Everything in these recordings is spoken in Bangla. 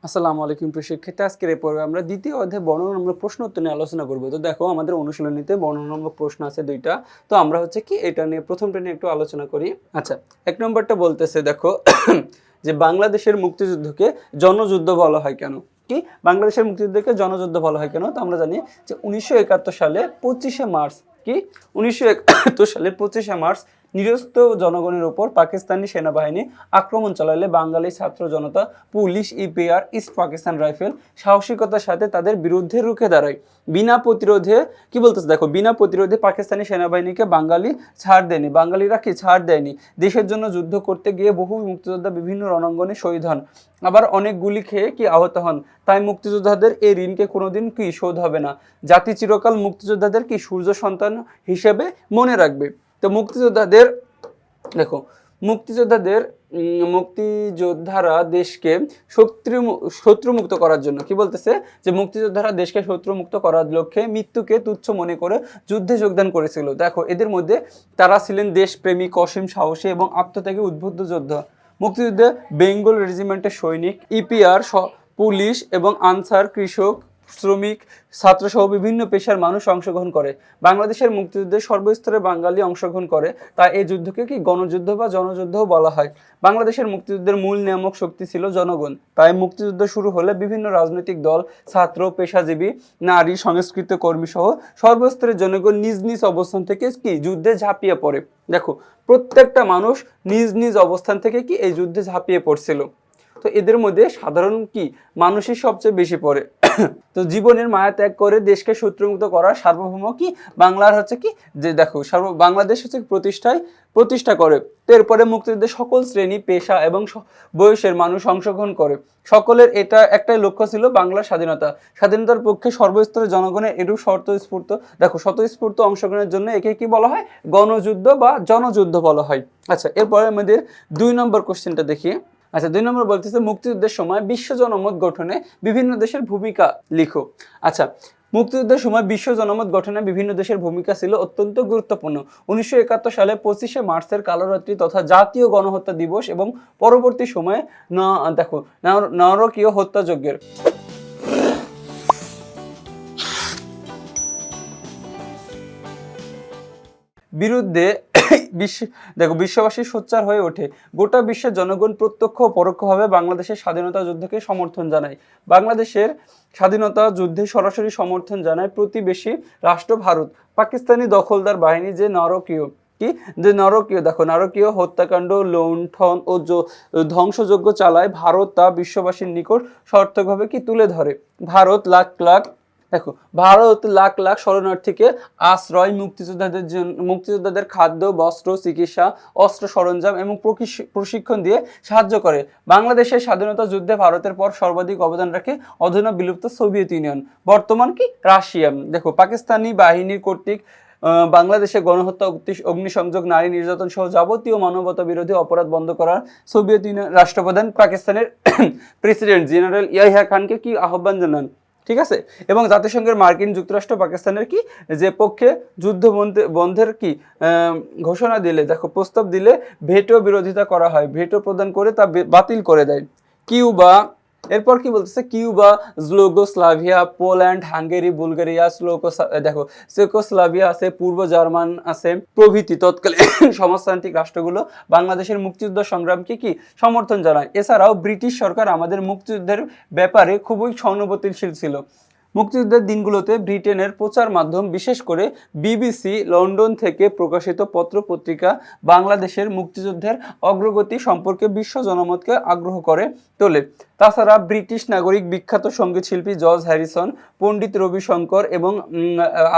আসসালামু আলাইকুম প্রিয় শিক্ষার্থী, আজকের এই পর্বে আমরা দ্বিতীয় অধ্যায়ে বর্ণনামূলক প্রশ্ন উত্তর নিয়ে আলোচনা করব। তো দেখো, আমাদের অনুশীলনীতে বর্ণনামূলক প্রশ্ন আছে দুইটা। তো আমরা হচ্ছে কি এটা নিয়ে প্রথমটা নিয়ে একটু আলোচনা করি। আচ্ছা, এক নম্বরটা বলতেছে দেখো যে বাংলাদেশের মুক্তিযুদ্ধকে জনযুদ্ধ বলা হয় কেন? কি বাংলাদেশের মুক্তিযুদ্ধকে জনযুদ্ধ বলা হয় কেন? তো আমরা জানি যে 1971 সালে 25শে মার্চ, কি 1971 সালের 25শে মার্চ নিরস্ত্র জনগণের উপর পাকিস্তানি সেনাবাহিনী আক্রমণ চালালে বাঙালি ছাত্র জনতা, police, EPR, East Pakistan rifle সাহসিকতার সাথে তাদের বিরুদ্ধে রুখে দাঁড়ায়। বিনা প্রতিরোধে, কি বলতেছে দেখো, বিনা প্রতিরোধে পাকিস্তানি সেনাবাহিনীকে বাঙালি ছাড় দেয়নি, বাঙালিরা কি ছাড় দেয়নি। দেশের জন্য যুদ্ধ করতে গিয়ে বহু মুক্তিযোদ্ধা বিভিন্ন রণাঙ্গনে শহীদ হন, আবার অনেক গুলি খেয়ে কি আহত হন। তাই মুক্তিযোদ্ধাদের এই ঋণকে কোনোদিন কি শোধ হবে না। জাতি চিরকাল মুক্তিযোদ্ধাদের কি সূর্য সন্তান হিসেবে মনে রাখবে। তো মুক্তিযোদ্ধাদের দেখো, মুক্তিযোদ্ধারা দেশকে শত্রুমুক্ত করার জন্য, কি বলতেছে যে মুক্তিযোদ্ধারা দেশকে শত্রুমুক্ত করার লক্ষ্যে মৃত্যুকে তুচ্ছ মনে করে যুদ্ধে যোগদান করেছিল। দেখো, এদের মধ্যে তারা ছিলেন দেশপ্রেমী, অসীম সাহসী এবং আত্মত্যাগী উদ্বুদ্ধ যোদ্ধা। মুক্তিযুদ্ধে বেঙ্গল রেজিমেন্টের সৈনিক, ইপিআর, পুলিশ এবং আনসার, কৃষক, শ্রমিক, ছাত্রসহ বিভিন্ন পেশার মানুষ অংশগ্রহণ করে। বাংলাদেশের মুক্তিযুদ্ধে সর্বস্তরে বাঙালি অংশগ্রহণ করে, তাই এই যুদ্ধকে কি গণযুদ্ধ বা জনযুদ্ধও বলা হয়। বাংলাদেশের মুক্তিযুদ্ধের মূল নিয়ামক শক্তি ছিল জনগণ। তাই মুক্তিযুদ্ধ শুরু হলে বিভিন্ন রাজনৈতিক দল, ছাত্র, পেশাজীবী, নারী, সংস্কৃত কর্মী সহ সর্বস্তরের জনগণ নিজ নিজ অবস্থান থেকে কি যুদ্ধে ঝাঁপিয়ে পড়ে। দেখো, প্রত্যেকটা মানুষ নিজ নিজ অবস্থান থেকে কি এই যুদ্ধে ঝাঁপিয়ে পড়ছিল। তো এদের মধ্যে সাধারণ কি মানুষই সবচেয়ে বেশি পড়ে। তো জীবনের মায়া ত্যাগ করে দেশকে শত্রুমুক্ত করার সার্বভৌম কি বাংলার হচ্ছে কি যে দেখো বাংলাদেশ হচ্ছে প্রতিষ্ঠা করে। তো এরপরে মুক্তিযুদ্ধে সকল শ্রেণী, পেশা এবং বয়সের মানুষ অংশগ্রহণ করে। সকলের এটা একটাই লক্ষ্য ছিল বাংলার স্বাধীনতার পক্ষে সর্বস্তরের জনগণের এরূপ স্বতঃস্ফূর্ত অংশগ্রহণের জন্য একে কি বলা হয়? গণযুদ্ধ বা জনযুদ্ধ বলা হয়। আচ্ছা, এরপরে আমাদের 2 নম্বর কোশ্চেনটা দেখি। আচ্ছা, 2 নম্বর বলতেছে মুক্তিযুদ্ধের সময় বিশ্ব জনমত গঠনে বিভিন্ন দেশের ভূমিকা লিখো। আচ্ছা, মুক্তিযুদ্ধের সময় বিশ্ব জনমত গঠনে বিভিন্ন দেশের ভূমিকা ছিল অত্যন্ত গুরুত্বপূর্ণ। 1971 সালে 25শে মার্চের কালোরাত্রি তথা জাতীয় গণহত্যা দিবস এবং পরবর্তী সময়ে নারকীয় হত্যাযজ্ঞের বিরুদ্ধে বিশ্ববাসী সোচ্চার হয়ে ওঠে। গোটা বিশ্বের জনগণ প্রত্যক্ষ ও পরোক্ষভাবে বাংলাদেশের স্বাধীনতা যুদ্ধকে সমর্থন জানায়। বাংলাদেশের স্বাধীনতা যুদ্ধে সরাসরি সমর্থন জানায় প্রতিবেশী রাষ্ট্র ভারত। পাকিস্তানি দখলদার বাহিনী যে নারকীয় হত্যাকাণ্ড, লুণ্ঠন ও ধ্বংসযজ্ঞ চালায়, ভারত তা বিশ্ববাসীর নিকট সার্থকভাবে কি তুলে ধরে। ভারত লাখ লাখ শরণার্থীকে আশ্রয়, মুক্তিযোদ্ধাদের খাদ্য, বস্ত্র, চিকিৎসা, অস্ত্র সরঞ্জাম এবং প্রশিক্ষণ দিয়ে সাহায্য করে। বাংলাদেশের স্বাধীনতা যুদ্ধে ভারতের পর সর্বাধিক অবদান রাখে অধুনা বিলুপ্ত সোভিয়েত ইউনিয়ন, বর্তমান কি রাশিয়া। দেখো, পাকিস্তানি বাহিনীর কর্তৃক বাংলাদেশে গণহত্যা, অগ্নিসংযোগ, নারী নির্যাতন সহ যাবতীয় মানবতা বিরোধী অপরাধ বন্ধ করার সোভিয়েত ইউনিয়ন রাষ্ট্রপ্রধান পাকিস্তানের প্রেসিডেন্ট জেনারেল ইয়াহিয়া খানকে কি আহ্বান জানান, ঠিক আছে। এবং জাতিসংঘের মার্কিন যুক্তরাষ্ট্র পাকিস্তানের কি যে পক্ষে যুদ্ধ বন্ধের কি ঘোষণা দিলে, দেখো প্রস্তাব দিলে ভেটো বিরোধিতা করা হয়, ভেটো প্রদান করে তা বাতিল করে দেয়। কিউবা, এরপর কি বলতেছে, Cuba, Yugoslavia, Poland, Hungary, Bulgaria, Czechoslovakia আছে, পূর্ব জার্মান আছে প্রভৃতি তৎকালীন সমাজতান্ত্রিক রাষ্ট্রগুলো বাংলাদেশের মুক্তিযুদ্ধ সংগ্রামকে কি সমর্থন জানায়। এছাড়াও ব্রিটিশ সরকার আমাদের মুক্তিযুদ্ধের ব্যাপারে খুবই সহানুভূতিশীল ছিল। মুক্তিযুদ্ধের দিনগুলোতে ব্রিটেনের প্রচার মাধ্যম, বিশেষ করে বিবিসি লন্ডন থেকে প্রকাশিত পত্র পত্রিকা বাংলাদেশের মুক্তিযুদ্ধের অগ্রগতি সম্পর্কে বিশ্ব জনমতকে আগ্রহ করে তোলে। তাছাড়া ব্রিটিশ নাগরিক বিখ্যাত সঙ্গীত শিল্পী জর্জ হ্যারিসন, পণ্ডিত রবিশঙ্কর এবং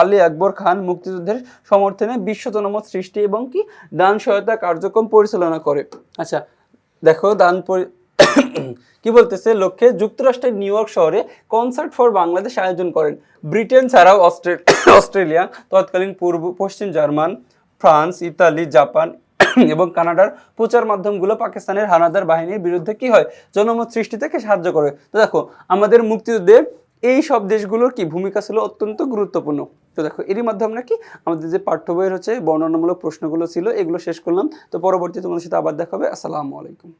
আলী আকবর খান মুক্তিযুদ্ধের সমর্থনে বিশ্ব জনমত সৃষ্টি এবং কি দান সহায়তা কার্যক্রম পরিচালনা করে। আচ্ছা দেখো, কি বলতেছে, লক্ষ্যে যুক্তরাষ্ট্রের নিউ ইয়র্ক শহরে কনসার্ট ফর বাংলাদেশ আয়োজন করেন। ব্রিটেন ছাড়াও অস্ট্রেলিয়া, তৎকালীন পশ্চিম জার্মান, ফ্রান্স, ইতালি, জাপান এবং কানাডার প্রচার মাধ্যমগুলো পাকিস্তানের হানাদার বাহিনীর বিরুদ্ধে কি হয় জনমত সৃষ্টি থেকে সাহায্য করে। তো দেখো, আমাদের মুক্তিযুদ্ধে এই সব দেশগুলোর কি ভূমিকা ছিল অত্যন্ত গুরুত্বপূর্ণ। তো দেখো, এরই মাধ্যমে আমরা কি আমাদের যে পাঠ্য বইয়ের হচ্ছে বর্ণনামূলক প্রশ্নগুলো ছিল এগুলো শেষ করলাম। তো পরবর্তী তোমাদের সাথে আবার দেখা হবে। আসসালামু আলাইকুম।